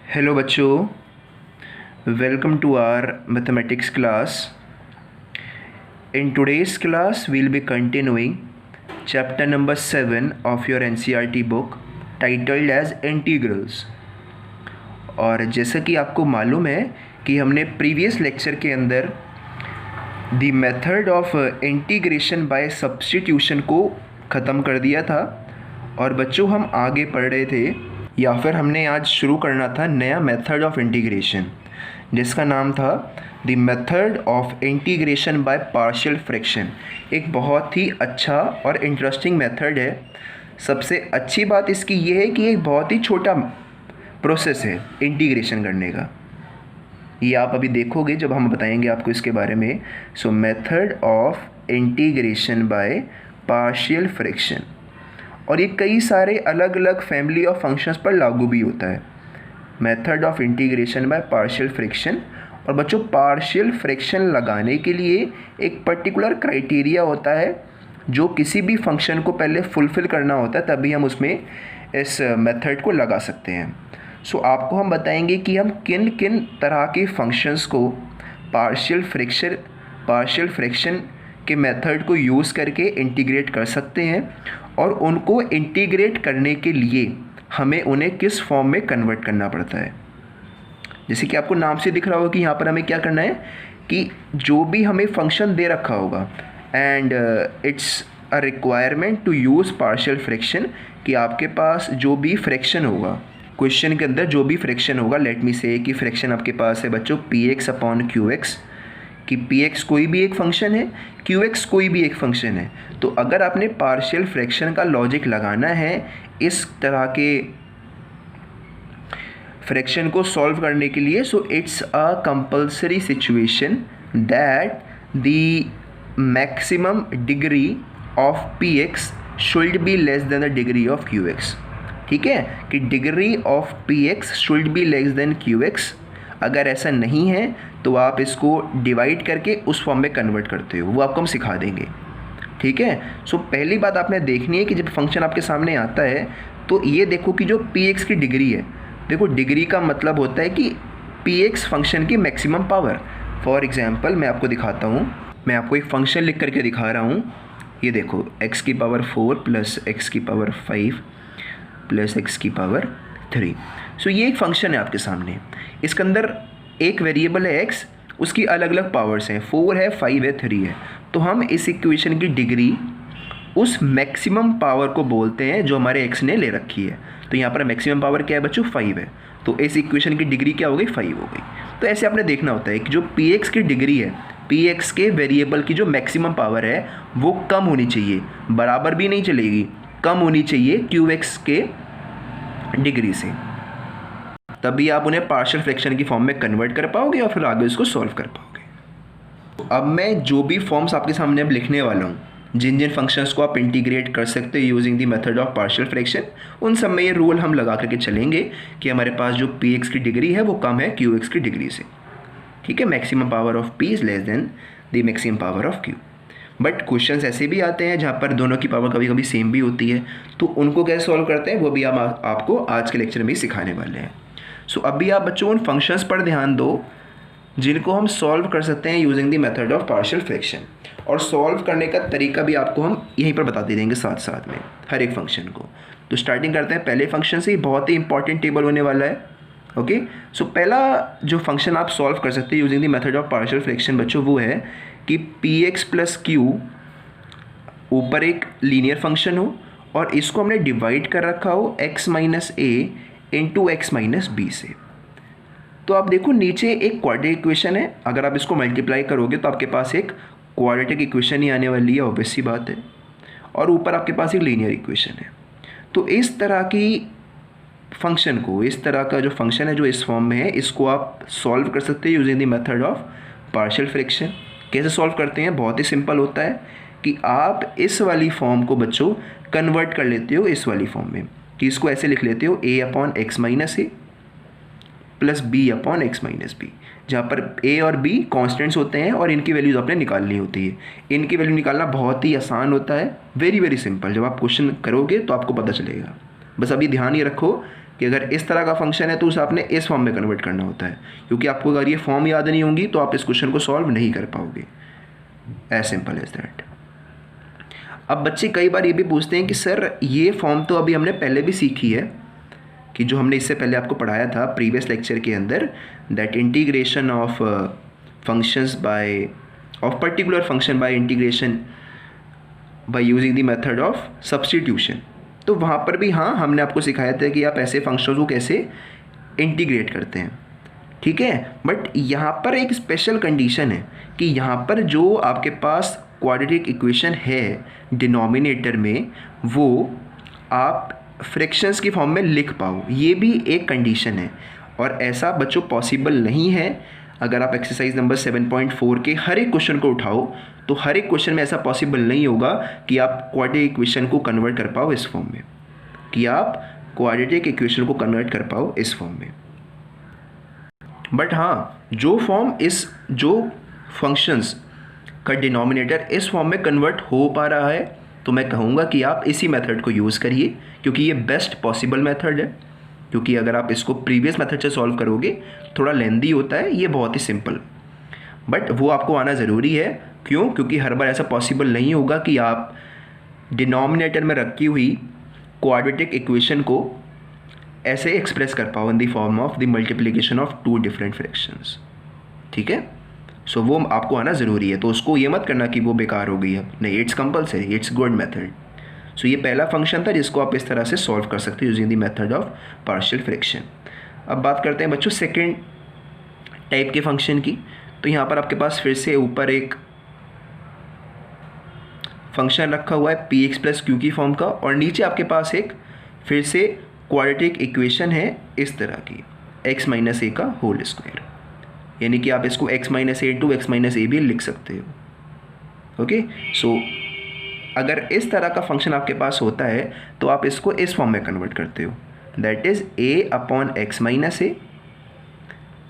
Hello बच्चों, welcome to our mathematics class. In today's class we'll be continuing chapter number 7 of your NCERT book titled as integrals. और जैसा कि आपको मालूम है कि हमने प्रीवियस लेक्चर के अंदर the method of integration by substitution को ख़त्म कर दिया था और बच्चों हम आगे पढ़ रहे थे या फिर हमने आज शुरू करना था नया मेथड ऑफ इंटीग्रेशन जिसका नाम था the method of integration by partial fraction. एक बहुत ही अच्छा और इंटरेस्टिंग मेथड है. सबसे अच्छी बात इसकी ये है कि एक बहुत ही छोटा प्रोसेस है इंटीग्रेशन करने का. ये आप अभी देखोगे जब हम बताएंगे आपको इसके बारे में. सो method of integration by partial fraction, और ये कई सारे अलग अलग फैमिली ऑफ फंक्शंस पर लागू भी होता है. Method of integration by partial fraction. और बच्चों पार्शियल फ्रैक्शन लगाने के लिए एक पर्टिकुलर क्राइटेरिया होता है जो किसी भी फंक्शन को पहले फुलफ़िल करना होता है, तभी हम उसमें इस मेथड को लगा सकते हैं. सो आपको हम बताएंगे कि हम किन किन तरह के फंक्शंस को पार्शियल फ्रैक्शन के मेथड को यूज़ करके इंटीग्रेट कर सकते हैं, और उनको इंटीग्रेट करने के लिए हमें उन्हें किस फॉर्म में कन्वर्ट करना पड़ता है. जैसे कि आपको नाम से दिख रहा होगा कि यहाँ पर हमें क्या करना है कि जो भी हमें फंक्शन दे रखा होगा and it's a requirement to use partial fraction, कि आपके पास जो भी फ्रैक्शन होगा क्वेश्चन के अंदर, जो भी फ्रैक्शन होगा, लेट मी से कि फ्रैक्शन आपके पास है बच्चों px अपॉन qx, कि px कोई भी एक फंक्शन है, qx कोई भी एक फंक्शन है. तो अगर आपने पार्शियल फ्रैक्शन का लॉजिक लगाना है इस तरह के फ्रैक्शन को सॉल्व करने के लिए, so it's a compulsory situation that the maximum degree of px should be less than the degree of qx. ठीक है, कि degree of px should be less than qx. अगर ऐसा नहीं है तो आप इसको डिवाइड करके उस फॉर्म में कन्वर्ट करते हो, वो आपको हम सिखा देंगे. ठीक है. सो पहली बात आपने देखनी है कि जब फंक्शन आपके सामने आता है तो ये देखो कि जो px की डिग्री है, देखो डिग्री का मतलब होता है कि px फंक्शन की मैक्सिमम पावर. फॉर एग्जांपल मैं आपको दिखाता हूँ, मैं आपको एक फंक्शन लिख करके दिखा रहा हूँ. ये देखो x की पावर 4 प्लस x की पावर 5 प्लस x की पावर 3. सो ये एक फंक्शन है आपके सामने. इसके अंदर एक वेरिएबल है x, उसकी अलग अलग पावर्स हैं, 4 है, 5 है, 3 है. तो हम इस इक्वेशन की डिग्री उस मैक्सिमम पावर को बोलते हैं जो हमारे x ने ले रखी है. तो यहाँ पर मैक्सिमम पावर क्या है बच्चों, 5 है. तो इस इक्वेशन की डिग्री क्या हो गई, 5 हो गई. तो ऐसे आपने देखना होता है कि जो px की डिग्री है, px के वेरिएबल की जो मैक्सिमम पावर है वो कम होनी चाहिए, बराबर भी नहीं चलेगी, कम होनी चाहिए qx के डिग्री से. तभी आप उन्हें पार्शियल फ्रैक्शन की फॉर्म में कन्वर्ट कर पाओगे और फिर आगे उसको सॉल्व कर पाओगे. अब मैं जो भी फॉर्म्स आपके सामने अब लिखने वाला हूँ, जिन जिन फंक्शंस को आप इंटीग्रेट कर सकते हो using the method of partial fraction, उन सब में ये रूल हम लगा करके चलेंगे कि हमारे पास जो px की डिग्री है वो कम है qx की डिग्री से. ठीक है, maximum power of p is less than the maximum power of q. But questions ऐसे भी आते हैं जहाँ पर दोनों की पावर कभी कभी सेम भी होती है, तो उनको कैसे सॉल्व करते हैं वो भी हम आपको आज के लेक्चर में ही सिखाने वाले हैं. सो अभी आप बच्चों उन फंक्शंस पर ध्यान दो जिनको हम सॉल्व कर सकते हैं using the method of partial fraction, और सॉल्व करने का तरीका भी आपको हम यहीं पर बता दे देंगे साथ साथ में हर एक फंक्शन को. तो स्टार्टिंग करते हैं पहले फंक्शन से. बहुत ही इंपॉर्टेंट टेबल होने वाला है. ओके. सो पहला जो फंक्शन आप सॉल्व कर सकते हैं using the method of partial fraction बच्चों वो है कि px प्लस q ऊपर एक लीनियर फंक्शन हो और इसको हमने डिवाइड कर रखा हो x minus a into x minus b से. तो आप देखो नीचे एक क्वाड्रेटिक इक्वेशन है, अगर आप इसको मल्टीप्लाई करोगे तो आपके पास एक क्वाड्रेटिक इक्वेशन ही आने वाली है, ऑब्वियस सी बात है. और ऊपर आपके पास एक लीनियर इक्वेशन है. तो इस तरह की फंक्शन को, इस तरह का जो फंक्शन है जो इस फॉर्म में है, इसको आप सॉल्व कर सकते हैं using the method of partial fraction. कैसे सॉल्व करते हैं, बहुत ही सिंपल होता है कि आप इस वाली फॉर्म को बच्चों कन्वर्ट कर लेते हो इस वाली फॉर्म में, कि इसको ऐसे लिख लेते हो a upon x minus a plus b upon x minus b, जहाँ पर a और b कॉन्स्टेंट्स होते हैं और इनकी वैल्यूज आपने निकालनी होती है. इनकी वैल्यू निकालना बहुत ही आसान होता है, वेरी वेरी सिंपल. जब आप क्वेश्चन करोगे तो आपको पता चलेगा. बस अभी ध्यान ये रखो कि अगर इस तरह का फंक्शन है तो उसे आपने इस फॉर्म में कन्वर्ट करना होता है, क्योंकि आपको अगर ये फॉर्म याद नहीं होंगी तो आप इस क्वेश्चन को सॉल्व नहीं कर पाओगे। As simple as that. अब बच्चे कई बार ये भी पूछते हैं कि सर ये फॉर्म तो अभी हमने पहले भी सीखी है, कि जो हमने इससे पहले आपको पढ़ाया था प्रीवियस लेक्चर के अंदर, that integration of functions by of particular function by integration by using the method of substitution. तो वहाँ पर भी हाँ हमने आपको सिखाया था कि आप ऐसे फंक्शंस को कैसे इंटीग्रेट करते हैं, ठीक है। बट यहाँ पर एक स्पेशल कंडीशन है कि यहाँ पर जो आपके पास क्वाड्रेटिक इक्वेशन है डिनोमिनेटर में, वो आप फ्रैक्शंस की फॉर्म में लिख पाओ, ये भी एक कंडीशन है। और ऐसा बच्चों पॉसिबल नहीं है। अगर आप एक्सरसाइज नंबर 7.4 के हर एक क्वेश्चन को उठाओ तो हर एक क्वेश्चन में ऐसा पॉसिबल नहीं होगा कि आप क्वाड्रेटिक इक्वेशन को कन्वर्ट कर पाओ इस फॉर्म में, इस फॉर्म में। बट हाँ, जो फंक्शंस का डिनोमिनेटर इस फॉर्म में कन्वर्ट हो पा रहा है, तो मैं कहूँगा कि आप इसी मेथड को यूज़ करिए, क्योंकि ये बेस्ट पॉसिबल मेथड है। क्योंकि अगर आप इसको प्रीवियस मेथड से सॉल्व करोगे थोड़ा लेंदी होता है, ये बहुत ही सिंपल, बट वो आपको आना ज़रूरी है। क्यों? क्योंकि हर बार ऐसा पॉसिबल नहीं होगा कि आप डिनोमिनेटर में रखी हुई क्वाड्रेटिक इक्वेशन को ऐसे एक्सप्रेस कर पाओ in the form of the multiplication of two different fractions, ठीक है। सो वो आपको आना ज़रूरी है, तो उसको ये मत करना कि वो बेकार हो गई है, नहीं, it's compulsory, it's good method. So ये पहला फंक्शन था जिसको आप इस तरह से सॉल्व कर सकते हो using the method of partial fraction. अब बात करते हैं बच्चों सेकेंड टाइप के फंक्शन की। तो यहाँ पर आपके पास फिर से ऊपर एक फंक्शन रखा हुआ है पी एक्स प्लस क्यू की फॉर्म का, और नीचे आपके पास एक फिर से क्वाड्रेटिक इक्वेशन है इस तरह की, एक्स माइनस ए का होल स्क्वायर, यानी कि आप इसको x minus a into x minus ए भी लिख सकते हो। ओके, सो अगर इस तरह का फंक्शन आपके पास होता है तो आप इसको इस फॉर्म में कन्वर्ट करते हो, that is a upon x minus a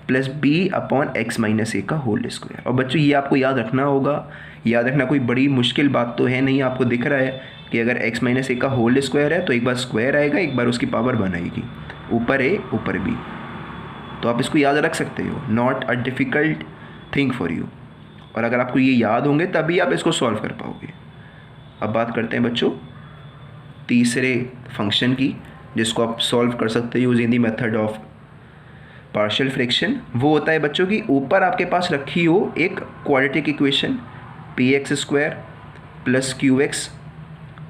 plus b upon x minus a का होल स्क्वायर। और बच्चों ये आपको याद रखना होगा, याद रखना कोई बड़ी मुश्किल बात तो है नहीं। आपको दिख रहा है कि अगर एक्स माइनस ए का होल स्क्वायर है तो एक बार स्क्वायर आएगा, एक बार उसकी पावर बनाएगी, ऊपर ए ऊपर बी, तो आप इसको याद रख सकते हो, not a difficult thing for you. और अगर आपको ये याद होंगे तभी आप इसको सॉल्व कर पाओगे। अब बात करते हैं बच्चों तीसरे फंक्शन की, जिसको आप सॉल्व कर सकते हो using the method of partial fraction. वो होता है बच्चों की ऊपर आपके पास रखी हो एक quadratic equation p x square plus q x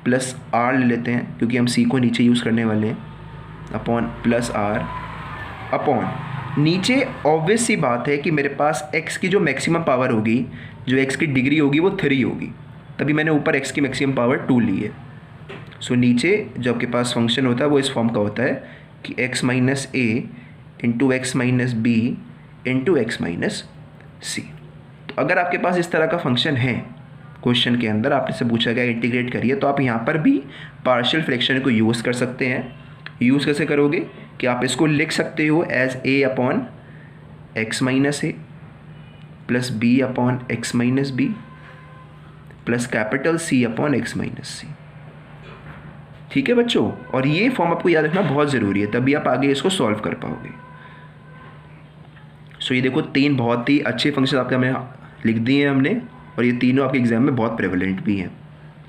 plus r ले लेते हैं, क्योंकि हम सी को नीचे यूज़ करने वाले हैं, अपॉन प्लस आर अपॉन नीचे ऑब्वियस सी बात है कि मेरे पास x की जो मैक्सिमम पावर होगी, जो x की डिग्री होगी वो 3 होगी, तभी मैंने ऊपर x की मैक्सिमम पावर 2 ली है। सो नीचे जो आपके पास फंक्शन होता है वो इस फॉर्म का होता है कि x minus a into x minus b into x minus c. तो अगर आपके पास इस तरह का फंक्शन है, क्वेश्चन के अंदर आपने से पूछा गया इंटीग्रेट करिए, तो आप यहाँ पर भी पार्शियल फ्रैक्शन को यूज़ कर सकते हैं। यूज़ कैसे करोगे कि आप इसको लिख सकते हो as a upon x minus a plus b upon x minus b plus capital c upon x minus c, ठीक है बच्चों। और ये फॉर्म आपको याद रखना बहुत ज़रूरी है, तभी आप आगे इसको सॉल्व कर पाओगे। सो ये देखो 3 बहुत ही अच्छे फंक्शन आपके हमें लिख दिए हैं हमने, और ये तीनों आपके एग्जाम में बहुत प्रेवलेंट भी हैं।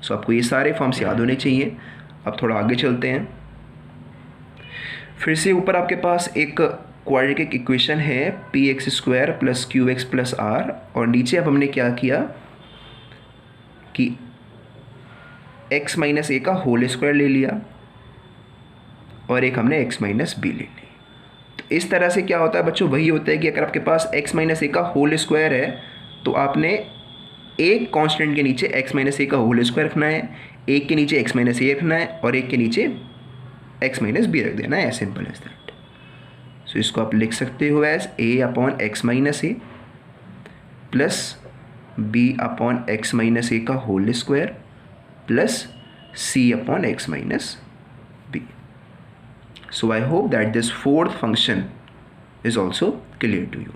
सो आपको ये सारे फॉर्म्स याद होने चाहिए। अब थोड़ा आगे चलते हैं। फिर से ऊपर आपके पास एक क्वाड्रेटिक इक्वेशन है p x square plus q x plus r, और नीचे अब हमने क्या किया कि x माइनस ए का होल स्क्वायर ले लिया और एक हमने x माइनस बी ले ली। तो इस तरह से क्या होता है बच्चों, वही होता है कि अगर आपके पास x माइनस ए का होल स्क्वायर है तो आपने एक कांस्टेंट के नीचे x माइनस ए का होल स्क्वायर रखना है, एक के नीचे x माइनस ए रखना है और एक के नीचे x माइनस बी रख देना है, as simple as that. So इसको आप लिख सकते हो as a upon x minus a plus b upon x minus a का whole square plus c upon x minus b. So I hope that this fourth function is also clear to you.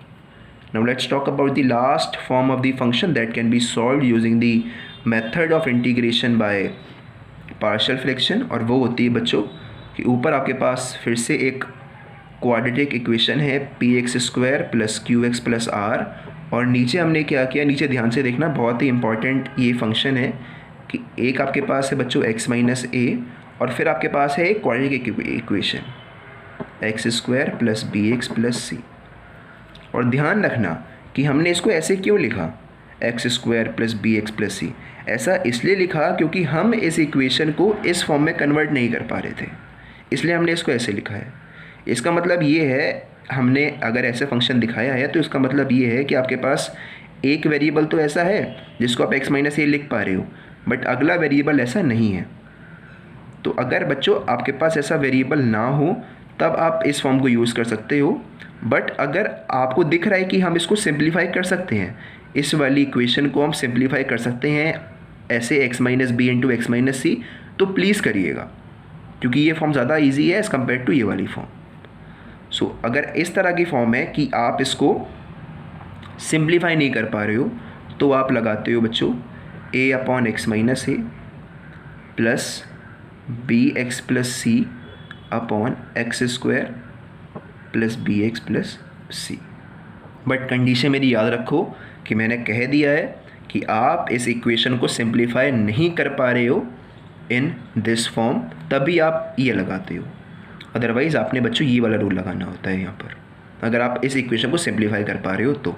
Now let's talk about the last form of the function that can be solved using the method of integration by partial fraction, और वो होती है बच्चों कि ऊपर आपके पास फिर से एक क्वाड्रेटिक इक्वेशन है px² plus qx plus r, और नीचे हमने क्या किया, नीचे ध्यान से देखना, बहुत ही इंपॉर्टेंट ये फंक्शन है कि एक आपके पास है बच्चों x माइनस a, और फिर आपके पास है एक quadratic equation x² plus bx plus c। और ध्यान रखना कि हमने इसको ऐसे क्यों लिखा x² plus bx plus c, ऐसा इसलिए लिखा क्योंकि हम इस इक्वेशन को इस फॉर्म में कन्वर्ट नहीं कर पा रहे थे, इसलिए हमने इसको ऐसे लिखा है। इसका मतलब ये है, हमने अगर ऐसे फंक्शन दिखाया है तो इसका मतलब ये है कि आपके पास एक वेरिएबल तो ऐसा है जिसको आप x माइनस ए लिख पा रहे हो, बट अगला वेरिएबल ऐसा नहीं है। तो अगर बच्चों आपके पास ऐसा वेरिएबल ना हो तब आप इस फॉर्म को यूज़ कर सकते हो, बट अगर आपको दिख रहा है कि हम इसको सिंप्लीफाई कर सकते हैं, इस वाली इक्वेशन को हम सिंप्लीफाई कर सकते हैं ऐसे x minus b into x minus c, तो प्लीज़ करिएगा, क्योंकि ये फॉर्म ज़्यादा ईजी है एज़ कम्पेयर टू ये वाली फॉर्म। सो अगर इस तरह की फॉर्म है कि आप इसको सिंप्लीफाई नहीं कर पा रहे हो, तो आप लगाते हो बच्चों a upon x minus a plus b x plus c upon x² plus b x plus c. But condition मेरी याद रखो कि मैंने कह दिया है कि आप इस इक्वेशन को सिंप्लीफाई नहीं कर पा रहे हो इन दिस फॉर्म, तभी आप ये लगाते हो। अदरवाइज़ आपने बच्चों ये वाला रूल लगाना होता है यहाँ पर, अगर आप इस इक्वेशन को सिंप्लीफाई कर पा रहे हो तो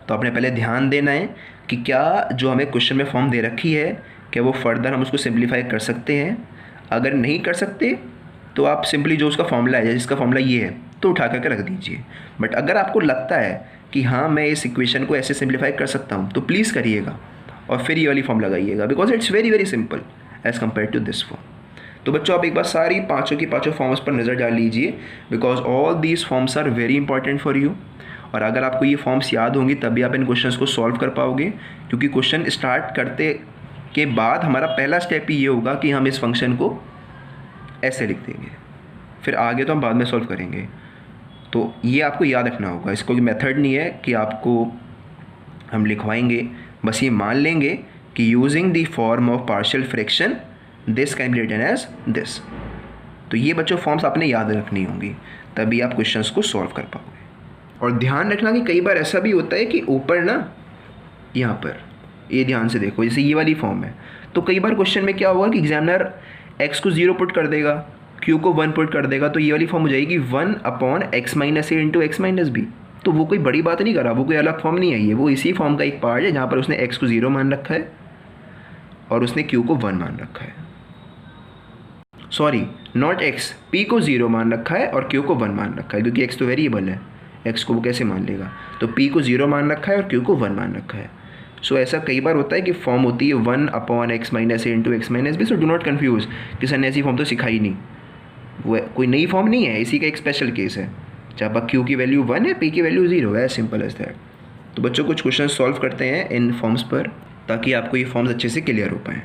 आपने पहले ध्यान देना है कि क्या जो हमें क्वेश्चन में फॉर्म दे रखी है, क्या वो फर्दर हम उसको सिंप्लीफाई कर सकते हैं। अगर नहीं कर सकते तो आप सिंपली जो उसका फॉर्मूला है, जिसका फॉर्मूला ये है, तो उठा करके रख दीजिए। बट अगर आपको लगता है कि हाँ मैं इस इक्वेशन को ऐसे सिंप्लीफाई कर सकता हूँ, तो प्लीज़ करिएगा और फिर ये वाली फॉर्म लगाइएगा, because it's very very simple as compare to this form. तो बच्चों आप एक बार सारी पाँचों की पाँचों फॉर्म्स पर नज़र डाल लीजिए, because all these forms are very important for you. और अगर आपको ये फॉर्म्स याद होंगी तभी आप इन क्वेश्चंस को सॉल्व कर पाओगे, क्योंकि क्वेश्चन स्टार्ट करते के बाद हमारा पहला स्टेप ही ये होगा कि हम इस फंक्शन को ऐसे लिख देंगे, फिर आगे तो हम बाद में सॉल्व करेंगे। तो ये आपको याद रखना होगा, इसको मेथड नहीं है कि आपको हम लिखवाएंगे, बस ये मान लेंगे कि using the form of partial fraction this can be written as this. तो ये बच्चों फॉर्म्स आपने याद रखनी होंगी, तभी आप क्वेश्चंस को सॉल्व कर पाओगे। और ध्यान रखना कि कई बार ऐसा भी होता है कि ऊपर ना, यहाँ पर ये ध्यान से देखो, जैसे ये वाली फॉर्म है, तो कई बार क्वेश्चन में क्या होगा कि एग्जामिनर x को 0 पुट कर देगा, q को 1 पुट कर देगा, तो ये वाली फॉर्म हो जाएगी 1 upon x minus a into x minus b. तो वो कोई बड़ी बात नहीं कर रहा, वो कोई अलग फॉर्म नहीं है, ये वो इसी फॉर्म का एक पार्ट है जहाँ पर उसने x को 0 मान रखा है और उसने q को 1 मान रखा है। सॉरी, नॉट x, p को 0 मान रखा है और q को 1 मान रखा है, क्योंकि x तो वेरिएबल है, x को वो कैसे मान लेगा। तो p को 0 मान रखा है और q को 1 मान रखा है। सो ऐसा कई बार होता है कि फॉर्म होती है 1 upon x minus a into x minus b. So do not confuse कि सर ने ऐसी फॉर्म तो सिखाई नहीं, वो कोई नई फॉर्म नहीं है, इसी का एक स्पेशल केस है जहाँ पर q की वैल्यू 1 है, p की वैल्यू 0 है, सिंपल एज दैट। तो बच्चों कुछ क्वेश्चन सॉल्व करते हैं इन फॉर्म्स पर, ताकि आपको ये फॉर्म्स अच्छे से क्लियर हो पाएँ।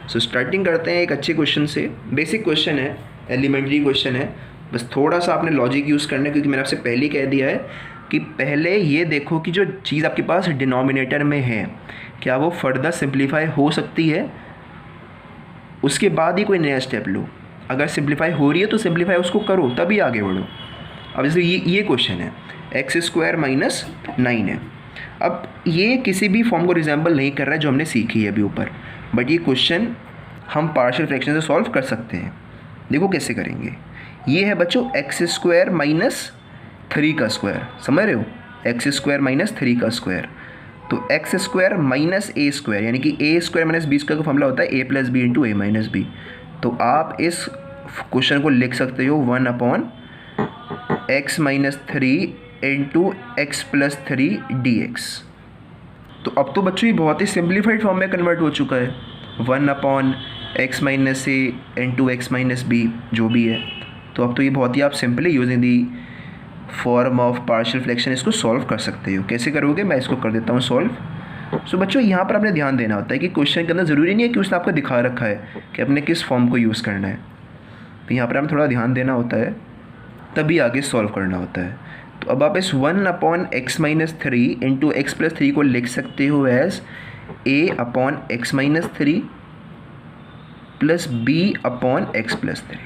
सो स्टार्टिंग करते हैं एक अच्छे क्वेश्चन से। बेसिक क्वेश्चन है, एलिमेंट्री क्वेश्चन है, बस थोड़ा सा आपने लॉजिक यूज़ करना है, क्योंकि मैंने आपसे पहले ही कह दिया है कि पहले ये देखो कि जो चीज़ आपके पास डिनोमिनेटर में है क्या वो फर्दर सिंप्लीफाई हो सकती है, उसके बाद ही कोई नया स्टेप लो। अगर सिंप्लीफाई हो रही है तो सिंप्लीफाई उसको करो, तभी आगे बढ़ो। अब जैसे ये क्वेश्चन है x² माइनस 9 है। अब ये किसी भी फॉर्म को रिजेंबल नहीं कर रहा है जो हमने सीखी है अभी ऊपर, बट ये क्वेश्चन हम पार्शियल फ्रैक्शन से सॉल्व कर सकते हैं। देखो कैसे करेंगे। ये है बच्चों x² माइनस 3 का स्क्वायर, समझ रहे हो, x² माइनस 3 का स्क्वायर। तो x² माइनस a स्क्वायर, यानी कि a² माइनस b स्क्वायर का फॉर्मूला होता है a plus b into a minus b. तो आप इस क्वेश्चन को लिख सकते हो 1 upon x minus 3 into x plus 3 dx। तो अब तो बच्चों ये बहुत ही सिंप्लीफाइड फॉर्म में कन्वर्ट हो चुका है, 1 upon x minus a into x minus b जो भी है। तो अब तो ये बहुत ही आप simply using the form of partial fraction इसको सॉल्व कर सकते हो। कैसे करोगे, मैं इसको कर देता हूँ सॉल्व। सो बच्चों यहाँ पर आपने ध्यान देना होता है कि क्वेश्चन के अंदर ज़रूरी नहीं है कि उसने आपको दिखा रखा है कि अपने किस फॉर्म को यूज़ करना है, तो यहाँ पर हमें थोड़ा ध्यान देना होता है, तभी आगे सॉल्व करना होता है। तो अब आप इस 1 upon x minus 3 into x plus 3 को लिख सकते हो as a upon x minus 3 plus b upon x plus 3।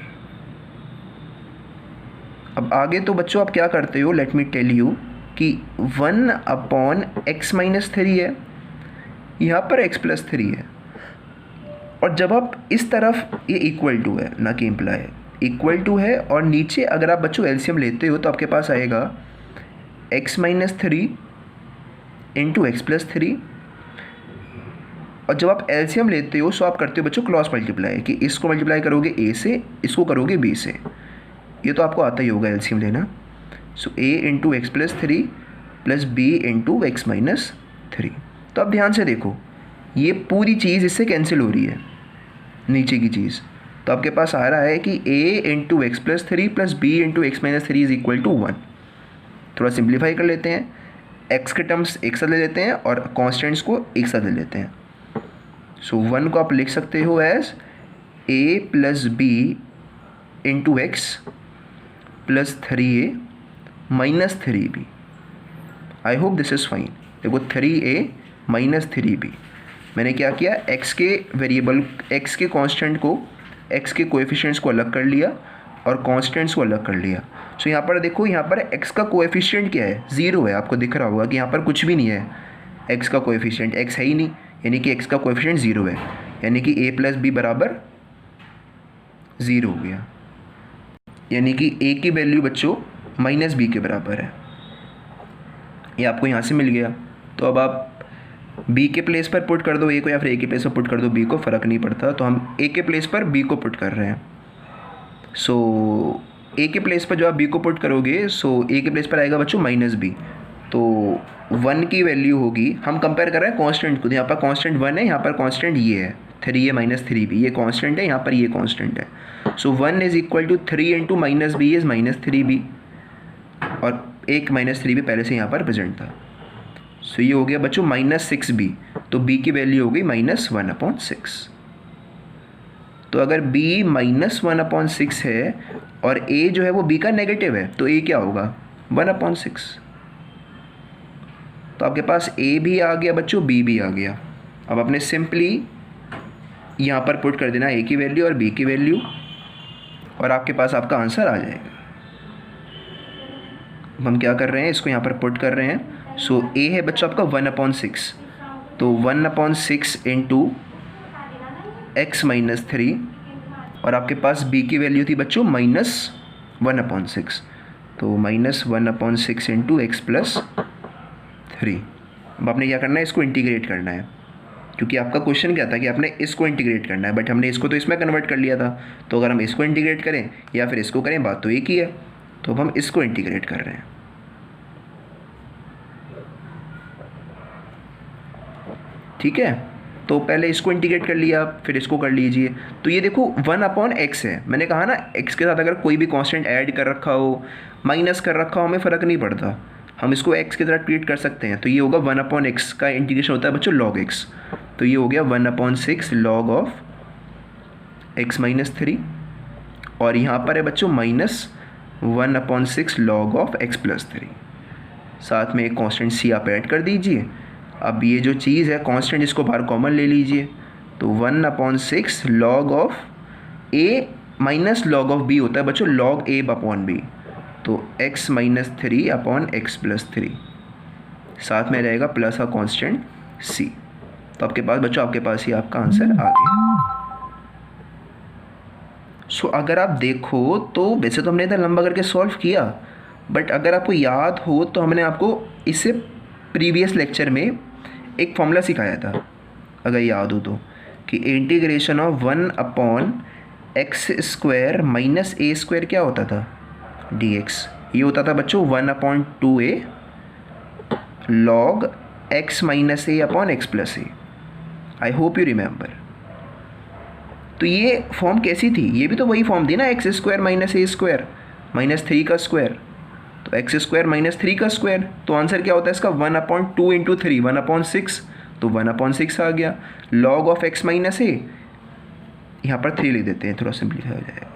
अब आगे तो बच्चों आप क्या करते हो, लेट मी टेल यू कि 1/x-3 है, यहाँ पर x+3 है, और जब आप इस तरफ ये इक्वल टू है ना कि इम्प्लाई है, इक्वल टू है, और नीचे अगर आप बच्चों एलसीएम लेते हो तो आपके पास आएगा x-3 इंटू x+3, और जब आप एलसीएम लेते हो सो आप करते हो बच्चों क्रॉस मल्टीप्लाई, कि इसको मल्टीप्लाई करोगे a से, इसको करोगे b से, ये तो आपको आता ही होगा एलसीएम लेना। सो a into x+3 plus b into x-3। तो अब ध्यान से देखो, ये पूरी चीज़ इससे कैंसिल हो रही है, नीचे की चीज़, तो आपके पास आ रहा है कि a into x+3 plus b into x-3 is equal to 1। थोड़ा सिंप्लीफाई कर लेते हैं, x के टर्म्स एक साथ ले लेते हैं और कॉन्स्टेंट्स को एक साथ ले लेते हैं। सो 1 को आप लिख सकते हो as a plus b into x plus 3a minus 3b। I hope this is fine. देखो 3a माइनस 3b, मैंने क्या किया, x के वेरिएबल, x के कांस्टेंट को, x के कोएफिशिएंट्स को अलग कर लिया और कांस्टेंट्स को अलग कर लिया। सो यहाँ पर देखो, यहाँ पर x का कोएफिशिएंट क्या है, 0 है। आपको दिख रहा होगा कि यहाँ पर कुछ भी नहीं है, x का कोएफिशिएंट x है ही नहीं, यानी कि x का कोएफिशिएंट 0 है, यानी कि a प्लस b बराबर 0 हो गया, यानी कि a की वैल्यू बच्चों माइनस b के बराबर है। ये आपको यहाँ से मिल गया। तो अब आप b के प्लेस पर पुट कर दो a को, या फिर a के प्लेस पर पुट कर दो b को, फ़र्क नहीं पड़ता। तो हम a के प्लेस पर b को पुट कर रहे हैं। सो a के प्लेस पर जो आप b को पुट करोगे, सो a के प्लेस पर आएगा बच्चों माइनस b, तो 1 की वैल्यू होगी, हम कंपेयर कर रहे हैं कांस्टेंट को, तो यहाँ पर कांस्टेंट 1 है, यहाँ पर कांस्टेंट ये है 3a माइनस 3b, ये कांस्टेंट है, यहाँ पर ये कांस्टेंट है। So 1 is equal to 3 into minus b is minus 3b, और एक माइनस 3b पहले से यहाँ पर प्रेजेंट था। सो ये हो गया बच्चों माइनस 6b, तो b की वैल्यू हो गई -1/6। तो अगर b -1/6 है और a जो है वो b का नेगेटिव है, तो a क्या होगा 1/6। तो आपके पास a भी आ गया बच्चों, b भी आ गया। अब आपने सिंपली यहाँ पर पुट कर देना a की वैल्यू और b की वैल्यू, और आपके पास आपका आंसर आ जाएगा। हम क्या कर रहे हैं, इसको यहाँ पर पुट कर रहे हैं। सो a है बच्चों आपका 1/6, तो 1/6 इंटू x-3, और आपके पास b की वैल्यू थी बच्चों -1/6, तो -1/6 इंटू x+3। अब आपने क्या करना है, इसको इंटीग्रेट करना है, क्योंकि आपका क्वेश्चन क्या था कि आपने इसको इंटीग्रेट करना है, बट हमने इसको तो इसमें कन्वर्ट कर लिया था। तो अगर हम इसको इंटीग्रेट करें या फिर इसको करें, बात तो एक ही है। तो अब हम इसको इंटीग्रेट कर रहे हैं। ठीक है, तो पहले इसको इंटीग्रेट कर लिया, फिर इसको कर लीजिए। तो ये देखो 1/x है, मैंने कहा ना x के साथ अगर कोई भी कांस्टेंट ऐड कर रखा हो, माइनस कर रखा हो, हमें फ़र्क नहीं पड़ता, हम इसको x की तरह ट्रीट कर सकते हैं। तो ये होगा 1/x का इंटीग्रेशन होता है बच्चों log x, तो ये हो गया 1/6 log ऑफ x-3, और यहाँ पर है बच्चों -1/6 log ऑफ x+3। साथ में एक कांस्टेंट c आप ऐड कर दीजिए। अब ये जो चीज़ है कांस्टेंट, इसको बाहर कॉमन ले लीजिए, तो 1/6 log of a minus log of b होता है बच्चों log a/b, तो x-3/x+3, साथ में रहेगा प्लस का कांस्टेंट c। तो आपके पास बच्चों, आपके पास ही आपका आंसर आ गया। सो अगर आप देखो तो वैसे तो हमने इतना लंबा करके सॉल्व किया, बट अगर आपको याद हो तो हमने आपको इससे प्रीवियस लेक्चर में एक फॉर्मूला सिखाया था, अगर याद हो तो, कि integration of 1/x² minus a² क्या होता था, dx। ये होता था बच्चों 1/2a log x minus a/x+a। I hope you remember. तो ये फॉर्म कैसी थी, ये भी तो वही फॉर्म थी ना, x² माइनस a² माइनस 3 का स्क्वायर, तो x² माइनस 3 का स्क्वायर। तो आंसर क्या होता है इसका 1/2 इंटू 3 1/6, तो 1/6 आ गया। log of x minus a, यहाँ पर 3 लिख देते हैं, थोड़ा सिंप्लीफाई हो जाएगा।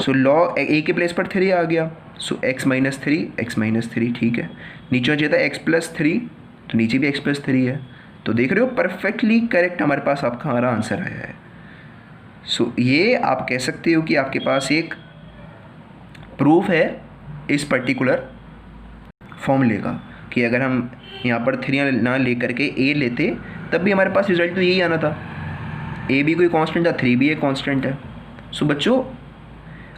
सो log a के प्लेस पर 3 आ गया, सो x माइनस 3 ठीक है। नीचे चाहिए था x+3, तो नीचे भी x+3 है। तो देख रहे हो परफेक्टली करेक्ट हमारे पास आपका हमारा आंसर आया है। सो ये आप कह सकते हो कि आपके पास एक प्रूफ है इस पर्टिकुलर फॉर्मूले का कि अगर हम यहाँ पर 3 ना ले करके ए लेते तब भी हमारे पास रिजल्ट तो यही आना था। ए भी कोई कांस्टेंट था, 3 भी एक कांस्टेंट है। सो बच्चों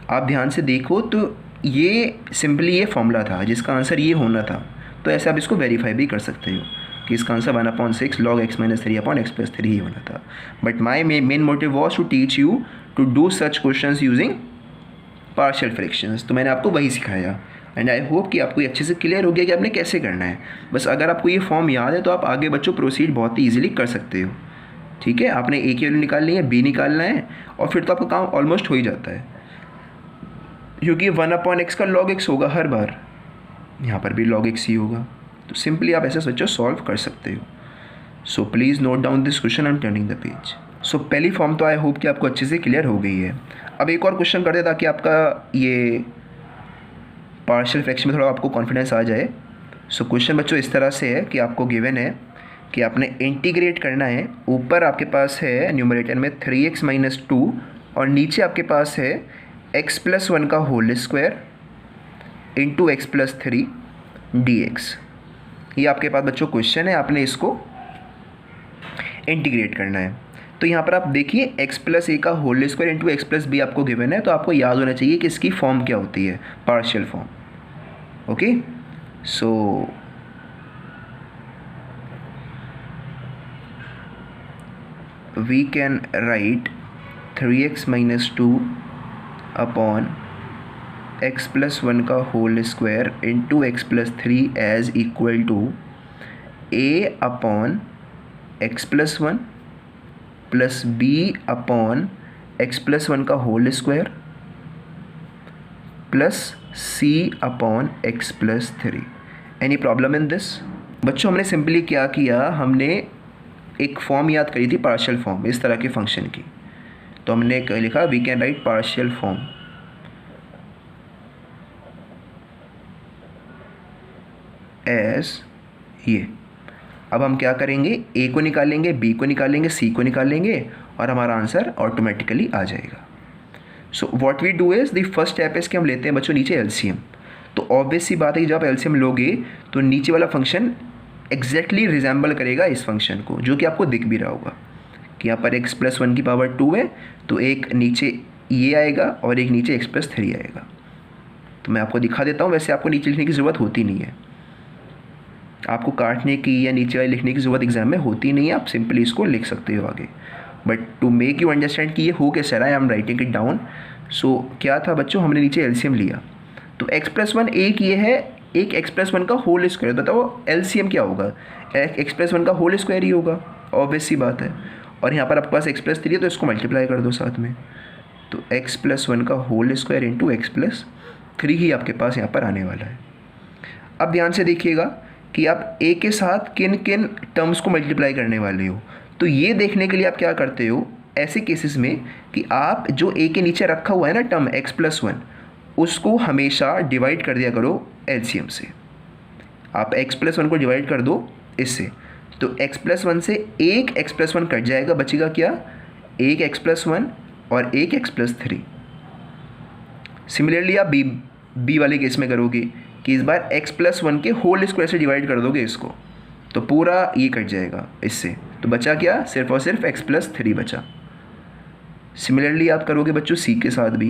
आप ध्यान से देखो तो ये सिंपली ये फॉर्मूला था जिसका आंसर ये होना था। तो ऐसे आप इसको वेरीफाई भी कर सकते हो कि इसका आंसर 1/6 log x - 3/x+3 ही होना था। But my main motive was to teach you to do such questions using partial fractions. तो मैंने आपको वही सिखाया एंड आई होप कि आपको ये अच्छे से क्लियर हो गया कि आपने कैसे करना है। बस अगर आपको ये फॉर्म याद है तो आप आगे बच्चों प्रोसीड बहुत ही ईजिली कर सकते हो। ठीक है, आपने ए की वैल्यू निकालनी है, बी निकालना है और फिर तो आपका काम ऑलमोस्ट हो ही जाता है, क्योंकि 1/x का log x होगा हर बार, यहाँ पर भी log x ही होगा। तो सिंपली आप ऐसे बच्चों सॉल्व कर सकते हो। So please note down this question, I am turning the page. So पहली फॉर्म तो आई होप कि आपको अच्छे से क्लियर हो गई है। अब एक और क्वेश्चन करते ताकि आपका ये पार्शियल फ्रैक्शन में थोड़ा आपको कॉन्फिडेंस आ जाए। सो क्वेश्चन बच्चों इस तरह से है कि आपको गिवन है कि आपने इंटीग्रेट करना है। ऊपर आपके पास है न्यूमरेटर में 3x - 2 और नीचे आपके पास है x+1 का whole square into x+3 dx। ये आपके पास बच्चों क्वेश्चन है, आपने इसको इंटीग्रेट करना है। तो यहाँ पर आप देखिए x+a का होल स्क्वायर इंटू x+b आपको गिवन है, तो आपको याद होना चाहिए कि इसकी फॉर्म क्या होती है, partial form. Okay, so we can write 3x - 2 upon x+1 का whole square into x+3 as equal to a upon x+1 plus b upon x+1 का whole square plus c upon x+3। Any problem in this? बच्चों हमने simply क्या किया, हमने एक form याद करी थी पार्शियल फॉर्म इस तरह के फंक्शन की। तो हमने लिखा we can write partial form as ये। अब हम क्या करेंगे, ए को निकालेंगे, बी को निकालेंगे, सी को निकालेंगे और हमारा आंसर ऑटोमेटिकली आ जाएगा। So what we do is the first step है इसके हम लेते हैं बच्चों नीचे एलसीएम। तो ऑब्वियस सी बात है कि जब आप एलसीएम लोगे तो नीचे वाला फंक्शन एग्जैक्टली रिजेंबल करेगा इस फंक्शन को, जो कि आपको दिख भी रहा होगा कि यहाँ पर x+1 की पावर 2 है, तो एक नीचे ये आएगा और एक नीचे x+3 आएगा। तो मैं आपको दिखा देता हूँ, वैसे आपको नीचे लिखने की ज़रूरत होती नहीं है, आपको काटने की या नीचे वाले लिखने की ज़रूरत एग्जाम में होती नहीं है, आप सिंपली इसको लिख सकते हो आगे। But to make you understand कि ये हो कैसे रहा है, I am writing it down. So क्या था बच्चों, हमने नीचे एलसीएम लिया तो x+1 एक ये है, एक x+1 का होल स्क्वायर। बताओ एलसीएम क्या होगा, x+1 का होल स्क्वायर ही होगा, ऑब्वियस सी बात है। और यहाँ पर आपके पास x+3 है तो इसको मल्टीप्लाई कर दो साथ में, तो x+1 का होल स्क्वायर इंटू x+3 ही आपके पास यहाँ पर आने वाला है। अब ध्यान से देखिएगा कि आप a के साथ किन किन टर्म्स को मल्टीप्लाई करने वाले हो। तो ये देखने के लिए आप क्या करते हो ऐसे केसेस में कि आप जो a के नीचे रखा हुआ है ना टर्म x+1, उसको हमेशा डिवाइड कर दिया करो एलसीएम से। आप x+1 को डिवाइड कर दो इससे, तो x+1 से एक x+1 कट जाएगा, बचेगा क्या, एक x+1 और एक x+3। सिमिलरली आप b वाले केस में करोगे कि इस बार x+1 के होल स्क्वायर से डिवाइड कर दोगे इसको, तो पूरा ये कट जाएगा इससे, तो बचा क्या, सिर्फ और सिर्फ x+3 बचा। सिमिलरली आप करोगे बच्चों c के साथ भी,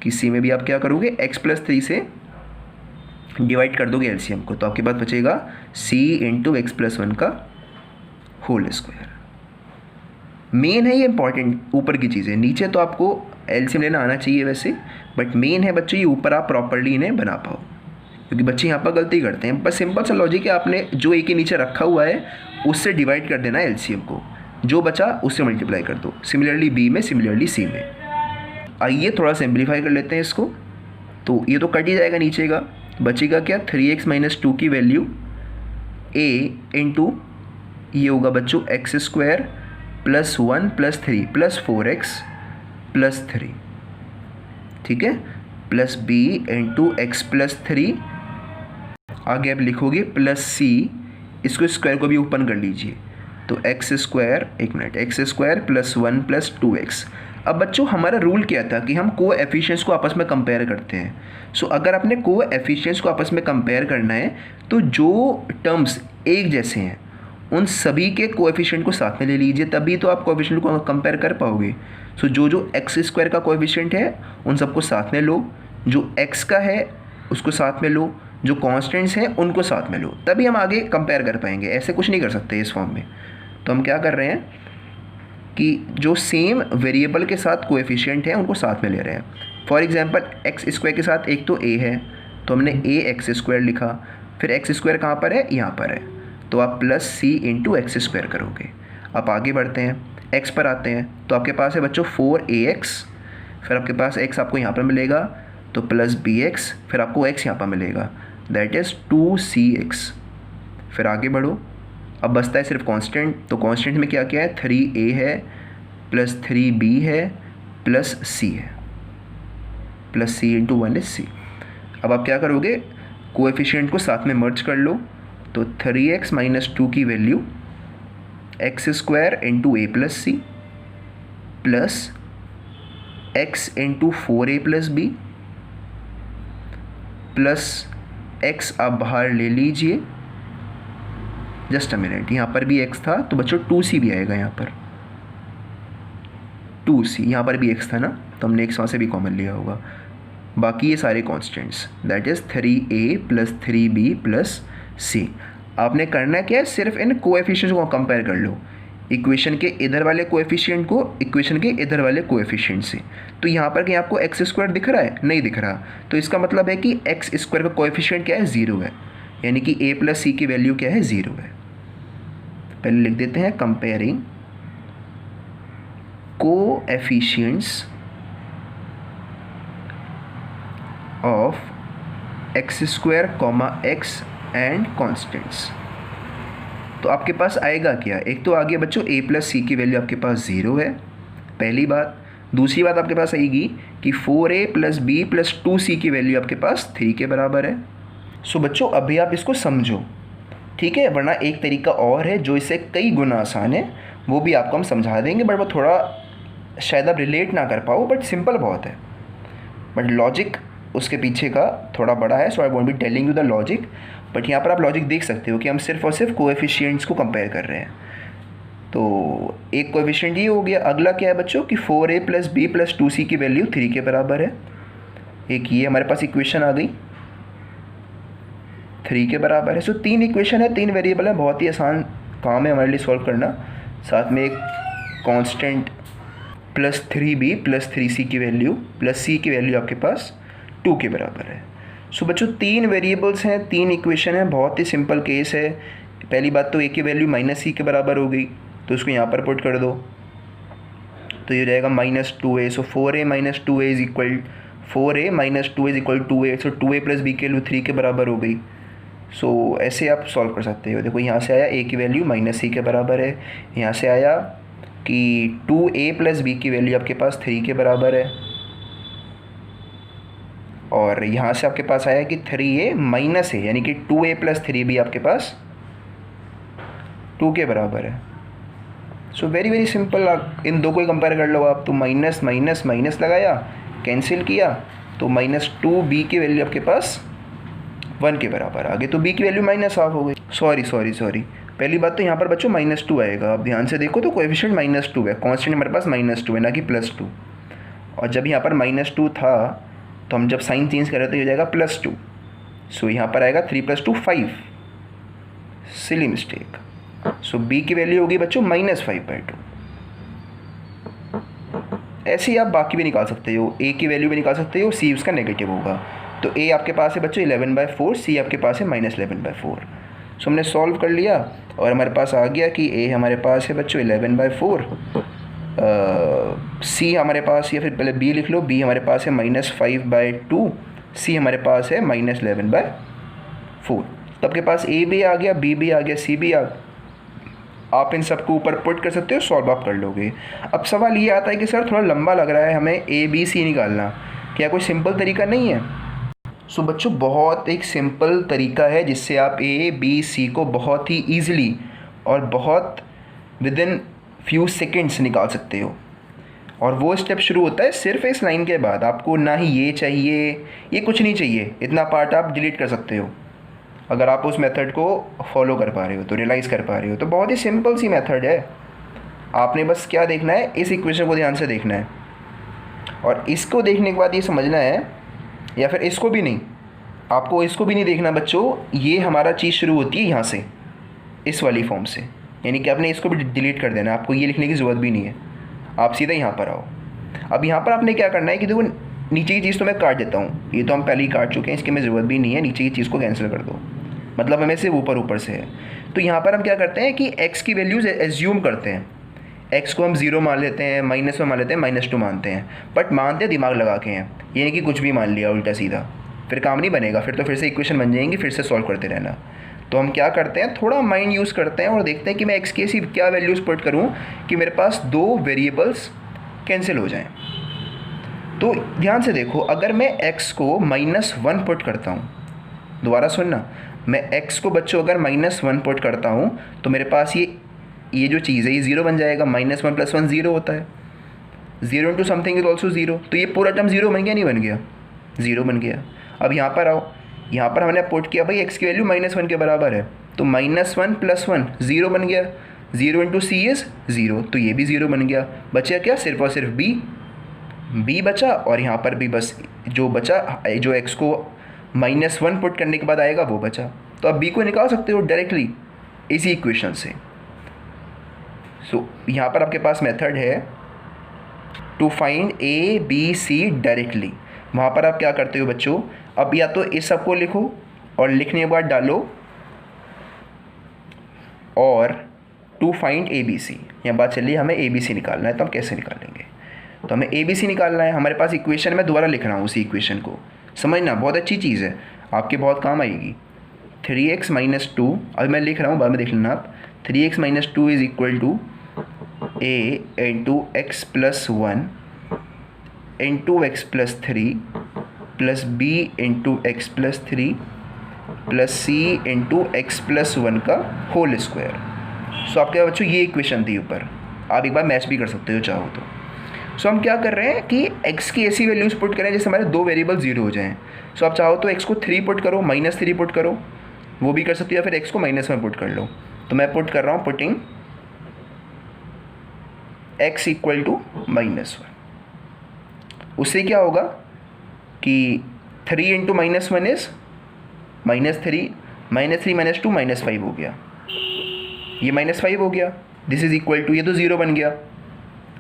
कि c में भी आप क्या करोगे, x+3 से डिवाइड कर दोगे एलसीएम को, तो आपके पास बचेगा c इंटू x+1 का होल स्क्वायर। मेन है ये इंपॉर्टेंट ऊपर की चीज़ें, नीचे तो आपको एलसीएम लेना आना चाहिए वैसे, बट मेन है बच्चों ये ऊपर आप प्रॉपर्ली इन्हें बना पाओ, क्योंकि बच्चे यहाँ पर गलती करते हैं। बस सिंपल सा लॉजिक है, आपने जो a के नीचे रखा हुआ है उससे डिवाइड कर देना एलसीएम को, जो बचा उससे मल्टीप्लाई कर दो, सिमिलरली b में, सिमिलरली c में। आइए थोड़ा सिंप्लीफाई कर लेते हैं इसको, तो ये तो कट ही जाएगा नीचे का, बचेगा क्या, 3x - 2 की वैल्यू a इंटू ये होगा बच्चों x² + 1 + 3 + 4x + 3, ठीक है, प्लस b इंटू x+3, आगे आप लिखोगे प्लस c, इसको स्क्वायर को भी ओपन कर लीजिए, तो x² एक मिनट, x² + 1 + 2x। अब बच्चों हमारा रूल क्या था कि हम कोएफिशिएंट्स को आपस में कंपेयर करते हैं। सो अगर आपने कोएफिशिएंट्स को आपस में कंपेयर करना है तो जो टर्म्स एक जैसे हैं उन सभी के कोएफिशिएंट को साथ में ले लीजिए, तभी तो आप कोएफिशिएंट को कंपेयर कर पाओगे। सो जो एक्स स्क्वायर का कोएफिशिएंट है उन सबको साथ में लो, जो एक्स का है उसको साथ में लो, जो कॉन्स्टेंट्स हैं उनको साथ में लो, तभी हम आगे कंपेयर कर पाएंगे। ऐसे कुछ नहीं कर सकते इस फॉर्म में। तो हम क्या कर रहे हैं कि जो सेम वेरिएबल के साथ कोएफिशिएंट है उनको साथ में ले रहे हैं। फॉर एग्जांपल एक्स स्क्वायर के साथ एक तो ए है तो हमने ए एक्स स्क्वायर लिखा, फिर एक्स स्क्वायर कहाँ पर है, यहाँ पर है, तो आप प्लस सी इंटू एक्स स्क्वायर करोगे। आप आगे बढ़ते हैं, एक्स पर आते हैं, तो आपके पास है बच्चों 4ax, फिर आपके पास एक्स आपको यहाँ पर मिलेगा तो प्लस bx, फिर आपको एक्स यहाँ पर मिलेगा दैट इज़ 2cx। फिर आगे बढ़ो, अब बचता है सिर्फ कांस्टेंट, तो कांस्टेंट में क्या क्या है, 3a है प्लस 3b है प्लस c है, plus c into 1 is c। अब आप क्या करोगे, कोएफिशिएंट को साथ में मर्ज कर लो, तो 3x माइनस 2 की value x square into a plus c plus x into 4a plus b plus x आप बाहर ले लीजिए, जस्ट अ मिनट, यहाँ पर भी x था तो बच्चों 2c भी आएगा, यहाँ पर 2c, यहाँ पर भी x था ना तो हमने x वहाँ से भी कॉमन लिया होगा। बाकी ये सारे constants that is 3a plus 3b plus c। आपने करना क्या है, सिर्फ इन कोएफिशिएंट्स को कंपेयर कर लो, इक्वेशन के इधर वाले कोएफिशिएंट को इक्वेशन के इधर वाले कोएफिशिएंट से। तो यहाँ पर कहीं आपको एक्स स्क्वायर दिख रहा है, नहीं दिख रहा, तो इसका मतलब है कि एक्स स्क्वायर का कोएफिशिएंट क्या है, 0 है, यानी कि a प्लस सी की वैल्यू क्या है, 0 है। पहले लिख देते हैं comparing coefficients of x square comma x and constants. तो आपके पास आएगा क्या, एक तो आगे बच्चों a प्लस सी की वैल्यू आपके पास 0 है, पहली बात। दूसरी बात आपके पास आएगी कि 4a plus b plus 2c की वैल्यू आपके पास 3 के बराबर है। सो बच्चों अभी आप इसको समझो, ठीक है, वरना एक तरीका और है जो इससे कई गुना आसान है, वो भी आपको हम समझा देंगे, बट वो थोड़ा शायद आप रिलेट ना कर पाओ, बट सिंपल बहुत है, बट लॉजिक उसके पीछे का थोड़ा बड़ा है। So I won't be telling you the logic, but यहाँ पर आप लॉजिक देख सकते हो कि हम सिर्फ और सिर्फ कोएफिशिएंट्स को कंपेयर कर रहे हैं। तो एक कोएफिशिएंट ये हो गया, अगला क्या है बच्चों कि 4a plus b plus 2c की वैल्यू 3 के बराबर है। एक ये हमारे पास इक्वेशन आ गई 3 के बराबर है। सो 3 इक्वेशन है, 3 वेरिएबल है, बहुत ही आसान काम है हमारे लिए सॉल्व करना। साथ में एक constant plus 3b plus 3c की वैल्यू प्लस c की वैल्यू आपके पास 2 के बराबर है। सो बच्चों 3 वेरिएबल्स हैं, 3 इक्वेशन है, बहुत ही सिंपल केस है। पहली बात तो a की वैल्यू माइनस c के बराबर हो गई, तो उसको यहाँ पर पुट कर दो, तो ये रहेगा minus 2a। So 4a minus 2a is equal 4a minus 2 is equal 2a। So 2a plus b की वैल्यू 3 के बराबर हो गई। सो ऐसे आप सॉल्व कर सकते हो। देखो यहाँ से आया a की वैल्यू माइनस c के बराबर है, यहाँ से आया कि 2a प्लस b की वैल्यू आपके पास 3 के बराबर है, और यहाँ से आपके पास आया कि 3a माइनस है, यानी कि 2a प्लस 3b आपके पास 2 के बराबर है। सो वेरी वेरी सिंपल, इन दो को ही कंपेयर कर लो आप, तो माइनस माइनस माइनस लगाया, कैंसिल किया, तो माइनस 2b की वैल्यू आपके पास 1 के बराबर आ गई, तो b की वैल्यू माइनस हाफ हो गई। सॉरी, पहली बात तो यहाँ पर बच्चों माइनस 2 आएगा। अब ध्यान से देखो तो कोएफिशिएंट माइनस 2 है, कांस्टेंट हमारे पास माइनस 2 है, ना कि प्लस 2। और जब यहाँ पर माइनस 2 था तो हम जब साइन चेंज कर रहे थे, हो जाएगा प्लस 2। सो यहाँ पर आएगा 3 + 2 5, सिली मिस्टेक। सो b की वैल्यू होगी बच्चों -5/2। ऐसे ही आप बाकी भी निकाल सकते हो, a की वैल्यू भी निकाल सकते हो, c उसका नेगेटिव होगा। तो a आपके पास है बच्चों 11/4, c आपके पास है -11/4। सो हमने सॉल्व कर लिया और हमारे पास आ गया कि a हमारे पास है बच्चों 11/4, c हमारे पास, या फिर पहले b लिख लो, b हमारे पास है -5/2, c हमारे पास है -11/4। तो आपके पास a भी आ गया, b भी आ गया, c भी आ गया। आप इन सबको ऊपर पुट कर सकते हो, सॉल्व आप कर लोगे। अब सवाल ये आता है कि सर थोड़ा लंबा लग रहा है हमें a b c निकालना, क्या कोई सिंपल तरीका नहीं है? सो बच्चों बहुत एक सिंपल तरीका है जिससे आप a b c को बहुत ही ईजिली और बहुत विदिन फ्यू सेकेंड्स निकाल सकते हो। और वो स्टेप शुरू होता है सिर्फ इस लाइन के बाद। आपको ना ही ये चाहिए, ये कुछ नहीं चाहिए, इतना पार्ट आप डिलीट कर सकते हो अगर आप उस मेथड को फॉलो कर पा रहे हो, तो रियलाइज़ कर पा रहे हो। तो बहुत ही सिंपल सी मेथड है। आपने बस क्या देखना है, इस इक्वेशन को ध्यान से देखना है और इसको देखने के बाद ये समझना है, या फिर इसको भी नहीं, आपको इसको भी नहीं देखना बच्चों। ये हमारा चीज़ शुरू होती है यहाँ से, इस वाली फॉर्म से, यानी कि आपने इसको भी डिलीट कर देना है। आपको ये लिखने की ज़रूरत भी नहीं है, आप सीधा यहाँ पर आओ। अब यहाँ पर आपने क्या करना है कि देखो नीचे की चीज़ तो मैं काट देता हूँ, ये तो हम पहले ही काट चुके हैं, इसकी हमें ज़रूरत भी नहीं है। नीचे की चीज़ को कैंसिल कर दो, मतलब हमें सिर्फ ऊपर ऊपर से है। तो यहाँ पर हम क्या करते हैं कि x की वैल्यूज़ एज्यूम करते हैं। x को हम 0 मान लेते हैं, -1 मान लेते हैं, -2 मानते हैं, बट मानते हैं दिमाग लगा के हैं, ये नहीं कि कुछ भी मान लिया उल्टा सीधा, फिर काम नहीं बनेगा। फिर तो फिर से इक्वेशन बन जाएंगी, फिर से सॉल्व करते रहना। तो हम क्या करते हैं, थोड़ा माइंड यूज़ करते हैं और देखते हैं कि मैं x की ऐसी क्या वैल्यूज़ पुट करूँ कि मेरे पास 2 वेरिएबल्स कैंसिल हो जाएं। तो ध्यान से देखो, अगर मैं x को -1 पुट करता हूँ, दोबारा सुनना, मैं x को बच्चों अगर -1 पुट करता हूँ तो मेरे पास ये जो चीज़ है ये 0 बन जाएगा। -1 + 1 0 होता है, 0 इंटू समथिंग इज ऑल्सो 0, तो ये पूरा टर्म 0 बन गया, नहीं बन गया, 0 बन गया। अब यहाँ पर आओ, यहाँ पर हमने पुट किया भाई x की वैल्यू -1 के बराबर है, तो -1 + 1 0 बन गया, 0 इंटू सी इज़ 0, तो ये भी 0 बन गया। बचा क्या, सिर्फ और सिर्फ b बचा, और यहाँ पर भी बस जो बचा, जो x को -1 पुट करने के बाद आएगा वो बचा। तो अब b को निकाल सकते हो डायरेक्टली इसी इक्वेशन से। सो यहाँ पर आपके पास मेथड है to find a b c directly. वहाँ पर आप क्या करते हो बच्चों, अब या तो इस सब को लिखो और लिखने के बाद डालो और to find a b c. यहाँ बात चलिए हमें ए बी सी निकालना है, तो हम कैसे निकालेंगे, तो हमें ए बी सी निकालना है। हमारे पास इक्वेशन में दोबारा लिख रहा हूँ उसी इक्वेशन को, समझना बहुत अच्छी चीज़ है, आपके बहुत काम आएगी। 3x - 2, अभी मैं लिख रहा हूँ, बाद में देख लेना आप। 3x - 2 is equal to a into x + 1 into x + 3 plus b into x + 3 plus c into x + 1 का होल स्क्वायर। सो आपके बच्चों ये इक्वेशन थी ऊपर, आप एक बार मैच भी कर सकते हो चाहो तो। सो हम क्या कर रहे हैं कि x की ऐसी वैल्यूज़ पुट करें जैसे हमारे 2 वेरिएबल 0 हो जाएं। सो आप चाहो तो x को 3 पुट करो, -3 पुट करो, वो भी कर सकते हो, या फिर x को -1 पुट कर लो। तो मैं पुट कर रहा हूँ, पुटिंग x इक्वल टू -1। उससे क्या होगा कि 3 इंटू -1 इज़ -3, -3 - 2 -5 हो गया, ये -5 हो गया। दिस इज़ इक्वल टू, ये तो 0 बन गया।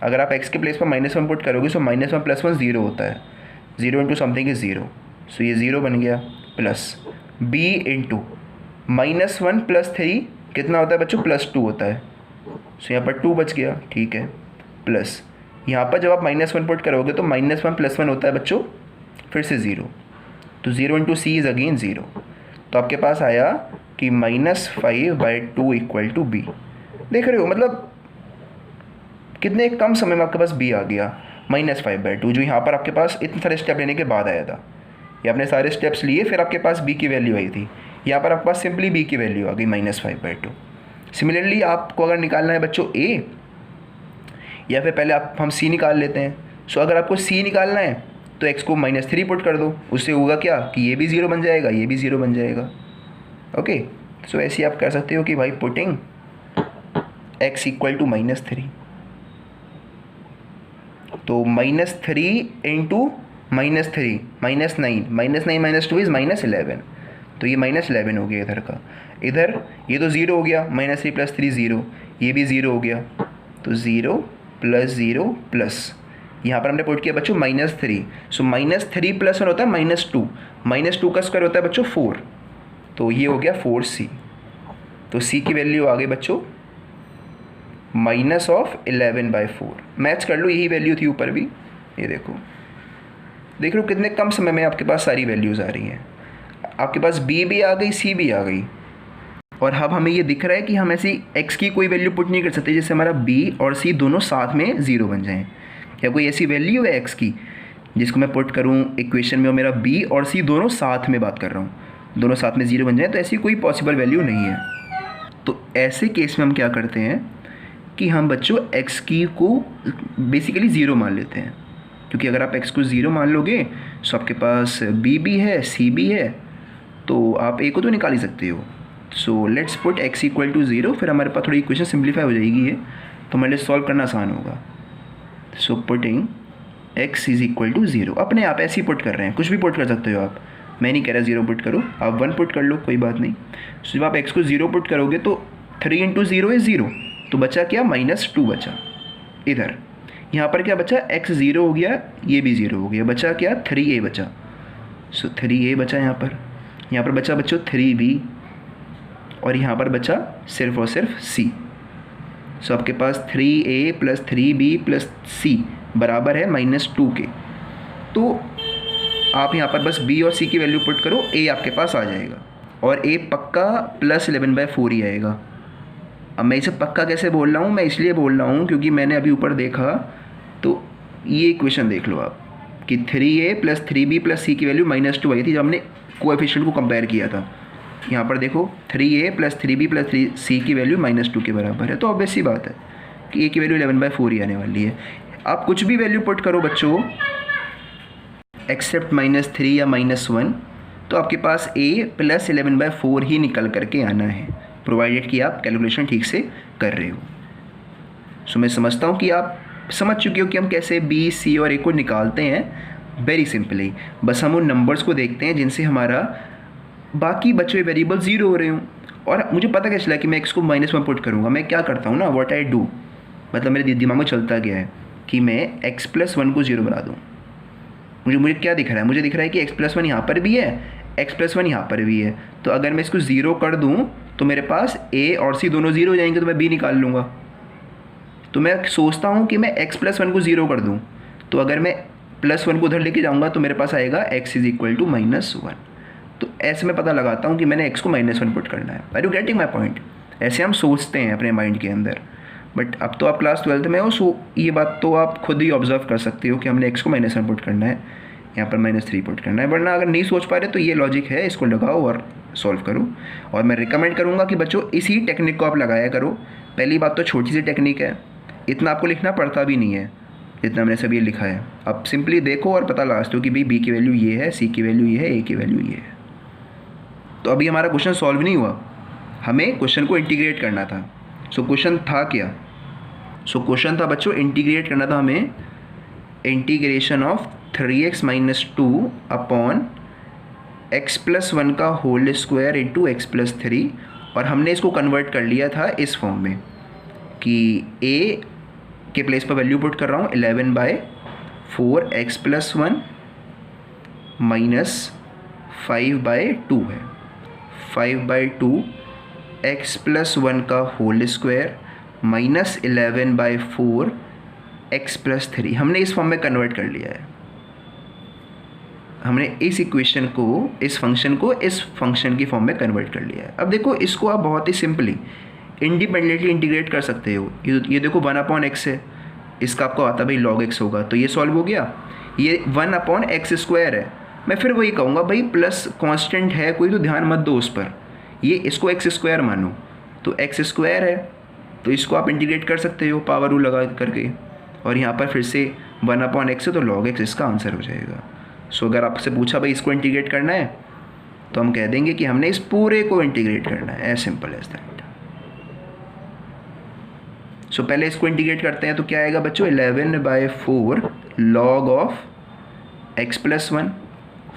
अगर आप x के प्लेस पर -1 पुट करोगे तो -1 + 1 0 होता है, 0 इंटू समथिंग इज़ 0, सो ये 0 बन गया। प्लस b इंटू -1 + 3 कितना होता है बच्चों, +2 होता है, सो यहाँ पर 2 बच गया, ठीक है। प्लस यहाँ पर जब आप -1 पुट करोगे तो -1 + 1 होता है बच्चों फिर से 0, तो 0 इंटू सी इज़ अगेन 0। तो आपके पास आया कि -5/2 इक्वल टू b। देख रहे हो, मतलब कितने कम समय में आपके पास b आ गया, -5/2, जो यहाँ पर आपके पास इतने सारे स्टेप लेने के बाद आया था। ये आपने सारे स्टेप्स लिए, फिर आपके पास b की वैल्यू आई थी। यहाँ पर आपके पास सिंपली b की वैल्यू आ गई -5/2। सिमिलरली आपको अगर निकालना है बच्चों a, या फिर पहले हम c निकाल लेते हैं। सो अगर आपको c निकालना है तो x को -3 पुट कर दो, उससे होगा क्या कि ये भी 0 बन जाएगा, ये भी 0 बन जाएगा। ओके, सो ऐसे आप कर सकते हो कि भाई पुटिंग x इक्वल टू -3, तो -3 इंटू -3 -9 - 2 इज़ -11, तो ये -11 हो गया इधर का। इधर ये तो 0 हो गया, -3 + 3 0, ये भी 0 हो गया, तो 0 + 0 प्लस यहाँ पर हमने पुट किया बच्चों -3, सो -3 + 1 होता है -2, -2 का स्क्वायर होता है बच्चों 4, तो ये हो गया 4c। तो c की वैल्यू आ गई बच्चों -11/4। मैच कर लो, यही वैल्यू थी ऊपर भी, ये देखो, देख लो कितने कम समय में आपके पास सारी वैल्यूज़ आ रही हैं। आपके पास b भी आ गई, c भी आ गई, और अब हमें ये दिख रहा है कि हम ऐसी x की कोई वैल्यू पुट नहीं कर सकते जिससे हमारा b और c दोनों साथ में 0 बन जाएं। क्या कोई ऐसी वैल्यू है x की जिसको मैं पुट करूं इक्वेशन में और मेरा b और c दोनों साथ में, बात कर रहा हूं, दोनों साथ में 0 बन जाए? तो ऐसी कोई पॉसिबल वैल्यू नहीं है। तो ऐसे केस में हम क्या करते हैं कि हम बच्चों x की को बेसिकली ज़ीरो मान लेते हैं, क्योंकि अगर आप x को ज़ीरो मान लोगे तो आपके पास b भी है c भी है, तो आप a को तो निकाल ही सकते हो। So let's put x equal to zero, फिर हमारे पास थोड़ी इक्वेशन सिंप्लीफाई हो जाएगी है, तो हमारे लिए सॉल्व करना आसान होगा। So putting x is equal to zero, अपने आप ऐसे ही पुट कर रहे हैं, कुछ भी पुट कर सकते हो आप, मैं नहीं कह रहा ज़ीरो पुट करो, आप 1 पुट कर लो, कोई बात नहीं। सो जब आप x को ज़ीरो पुट करोगे तो 3 इंटू ज़ीरो इज़ ज़ीरो, तो बचा क्या -2 बचा। इधर यहाँ पर क्या बचा, x ज़ीरो हो गया, ये भी ज़ीरो हो गया, बचा क्या 3a बचा। सो 3a बचा यहाँ पर बचा बच्चों 3b, और यहाँ पर बचा सिर्फ और सिर्फ c। सो आपके पास 3a plus 3b plus c बराबर है -2 के। तो आप यहाँ पर बस b और c की वैल्यू पुट करो, a आपके पास आ जाएगा, और a पक्का +11/4 ही आएगा। अब मैं इसे पक्का कैसे बोल रहा हूँ, मैं इसलिए बोल रहा हूँ क्योंकि मैंने अभी ऊपर देखा, तो ये इक्वेशन देख लो आप कि 3a plus 3b plus c की वैल्यू -2 आई थी जब हमने कोएफिशिएंट को कंपेयर किया था। यहाँ पर देखो 3a plus 3b plus 3c की वैल्यू -2 के बराबर है, तो ऑब्वियस सी बात है कि a की वैल्यू 11/4 ही आने वाली है। आप कुछ भी वैल्यू पुट करो बच्चों एक्सेप्ट -3 या -1, तो आपके पास a प्लस 11/4 ही निकल करके आना है, प्रोवाइडेड कि आप कैलकुलेशन ठीक से कर रहे हो। सो मैं समझता हूँ कि आप समझ चुके हो कि हम कैसे b, c और a को निकालते हैं, वेरी सिंपली। बस हम उन नंबर्स को देखते हैं जिनसे हमारा बाकी बचे हुए वेरिएबल ज़ीरो हो रहे हों। और मुझे पता क्या चला कि मैं x को -1 पुट करूँगा, मैं क्या करता हूँ ना, व्हाट आई डू, मतलब मेरे दिमाग में चलता गया है कि मैं x + 1 को ज़ीरो बना दूँ। मुझे क्या दिख रहा है, मुझे दिख रहा है कि x + 1 यहाँ पर भी है, x + 1 यहाँ पर भी है, तो अगर मैं इसको ज़ीरो कर दूँ तो मेरे पास a और c दोनों ज़ीरो हो जाएंगे, तो मैं b निकाल लूँगा। तो मैं सोचता हूँ कि मैं x + 1 को ज़ीरो कर दूँ, तो अगर मैं +1 को उधर लेके जाऊँगा तो मेरे पास आएगा x इज़ इक्वल टू -1। तो ऐसे में पता लगाता हूँ कि मैंने x को -1 पुट करना है। Are you getting my point? ऐसे हम सोचते हैं अपने माइंड के अंदर, बट अब तो आप क्लास 12th में हो, सो ये बात तो आप खुद ही ऑब्जर्व कर सकते हो कि हमने x को -1 पुट करना है, यहाँ पर -3 पुट करना है। वरना अगर नहीं सोच पा रहे तो ये लॉजिक है, इसको लगाओ और सॉल्व करो। और मैं रिकमेंड करूँगा कि बच्चों इसी टेक्निक को आप लगाया करो। पहली बात तो छोटी सी टेक्निक है, इतना आपको लिखना पड़ता भी नहीं है जितना मैंने सब ये लिखा है। आप सिंपली देखो और पता लगा सकते हो कि भाई b की वैल्यू ये है, c की वैल्यू ये है, a की वैल्यू ये है। तो अभी हमारा क्वेश्चन सॉल्व नहीं हुआ, हमें क्वेश्चन को इंटीग्रेट करना था। सो क्वेश्चन था क्या? सो क्वेश्चन था बच्चों इंटीग्रेट करना था हमें, integration of 3x - 2 upon x + 1 का होल स्क्वायर इंटू x + 3, और हमने इसको कन्वर्ट कर लिया था इस फॉर्म में कि a के प्लेस पर वैल्यू पुट कर रहा हूँ 11/4 x + 1 माइनस 5/2 है, 5/2 x + 1 का होल स्क्वायर माइनस 11/4 x + 3, हमने इस फॉर्म में कन्वर्ट कर लिया है। हमने इस इक्वेशन को, इस फंक्शन को इस फंक्शन की फॉर्म में कन्वर्ट कर लिया है। अब देखो इसको आप बहुत ही सिंपली इंडिपेंडेंटली इंटीग्रेट कर सकते हो। ये देखो 1/x है, इसका आपको आता भाई log x होगा, तो ये सॉल्व हो गया। ये 1/x² है, मैं फिर वही कहूँगा भाई प्लस कांस्टेंट है कोई तो ध्यान मत दो उस पर, ये इसको x² मानो, तो x² है, तो इसको आप इंटीग्रेट कर सकते हो पावर रूल लगा करके, और यहाँ पर फिर से 1/x है तो log x इसका आंसर हो जाएगा। सो अगर आपसे पूछा भाई इसको इंटीग्रेट करना है तो हम कह देंगे कि हमने इस पूरे को इंटीग्रेट करना है, एज सिंपल एज दैट। सो पहले इसको इंटीग्रेट करते हैं तो क्या आएगा बच्चों, 11/4 log ऑफ x + 1,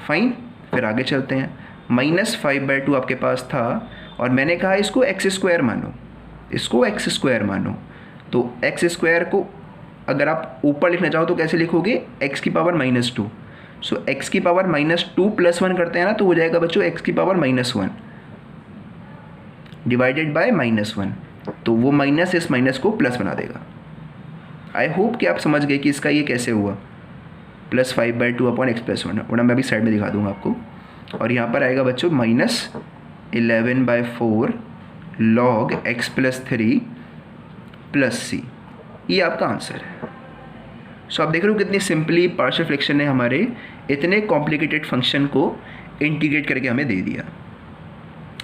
फाइन। फिर आगे चलते हैं, -5/2 आपके पास था और मैंने कहा इसको x² मानो, इसको x² मानो, तो x² को अगर आप ऊपर लिखना चाहो तो कैसे लिखोगे, x की पावर -2। सो x की पावर -2 + 1 करते हैं ना, तो हो जाएगा बच्चों x की पावर -1 डिवाइडेड बाय -1, तो वो माइनस इस माइनस को प्लस बना देगा। आई होप कि आप समझ गए कि इसका ये कैसे हुआ, +5/2 अपॉन x + 1, वरना मैं अभी साइड में दिखा दूंगा आपको। और यहाँ पर आएगा बच्चों -11/4 log x + 3 + c, ये आपका आंसर है। सो आप देख रहे हो कितनी सिंपली पार्शियल फ्रैक्शन ने हमारे इतने कॉम्प्लिकेटेड फंक्शन को इंटीग्रेट करके हमें दे दिया।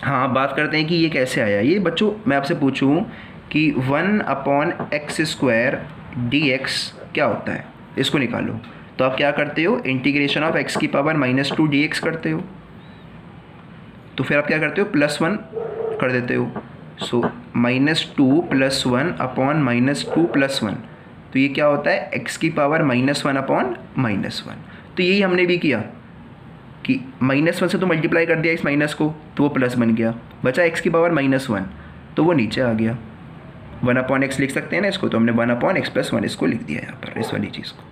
हाँ, बात करते हैं कि ये कैसे आया। ये बच्चों मैं आपसे पूछूं कि 1/x² dx क्या होता है, इसको निकालो। तो आप क्या करते हो, इंटीग्रेशन ऑफ x की पावर -2 dx करते हो। तो फिर आप क्या करते हो, +1 कर देते हो। सो -2 + 1/-2 + 1, तो ये क्या होता है, x की पावर -1/-1। तो यही हमने भी किया कि -1 से तो मल्टीप्लाई कर दिया इस माइनस को, तो वो प्लस बन गया, बचा x की पावर -1, तो वो नीचे आ गया। 1/x लिख सकते हैं ना इसको, तो हमने 1/x + 1 इसको लिख दिया यहाँ पर, इस वाली चीज़ को।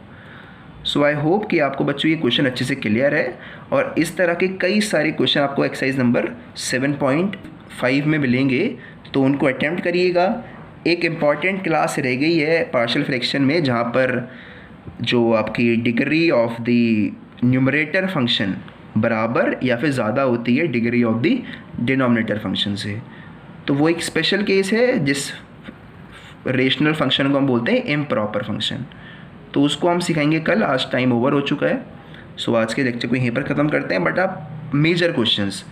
सो आई होप कि आपको बच्चों ये क्वेश्चन अच्छे से क्लियर है, और इस तरह के कई सारे क्वेश्चन आपको एक्सरसाइज नंबर 7.5 में मिलेंगे, तो उनको अटैम्प्ट करिएगा। एक इम्पॉर्टेंट क्लास रह गई है पार्शियल फ्रैक्शन में, जहाँ पर जो आपकी degree of the numerator function बराबर या फिर ज़्यादा होती है degree of the denominator function से। तो वो एक स्पेशल केस है जिस रेशनल फंक्शन को हम बोलते हैं इम्प्रॉपर फंक्शन, तो उसको हम सिखाएंगे कल। आज टाइम ओवर हो चुका है, सो आज के लेक्चर को यहीं पर ख़त्म करते हैं। बट आप मेजर क्वेश्चंस,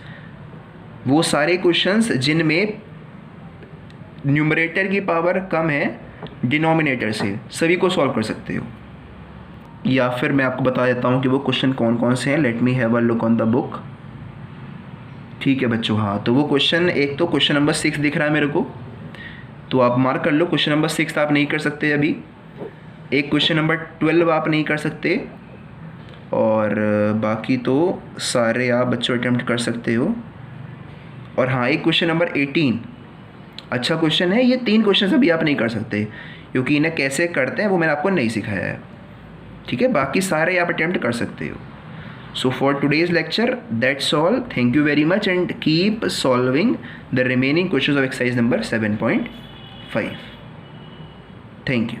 वो सारे क्वेश्चंस जिनमें न्यूमरेटर की पावर कम है डिनोमिनेटर से, सभी को सॉल्व कर सकते हो। या फिर मैं आपको बता देता हूँ कि वो क्वेश्चन कौन कौन से हैं। Let me have a look on the book. ठीक है बच्चों, हाँ, तो वो क्वेश्चन, एक तो क्वेश्चन नंबर 6 दिख रहा है मेरे को, तो आप मार्क कर लो। क्वेश्चन नंबर 6 आप नहीं कर सकते अभी। एक क्वेश्चन नंबर 12 आप नहीं कर सकते, और बाकी तो सारे आप बच्चों अटेम्प्ट कर सकते हो। और हाँ, एक क्वेश्चन नंबर 18 अच्छा क्वेश्चन है। ये 3 क्वेश्चन अभी आप नहीं कर सकते, क्योंकि इन्हें कैसे करते हैं वो मैंने आपको नहीं सिखाया है। ठीक है, बाकी सारे आप अटेम्प्ट कर सकते हो। So for today's lecture that's all. Thank you very much and keep solving the remaining questions of exercise number 7.5। Thank you.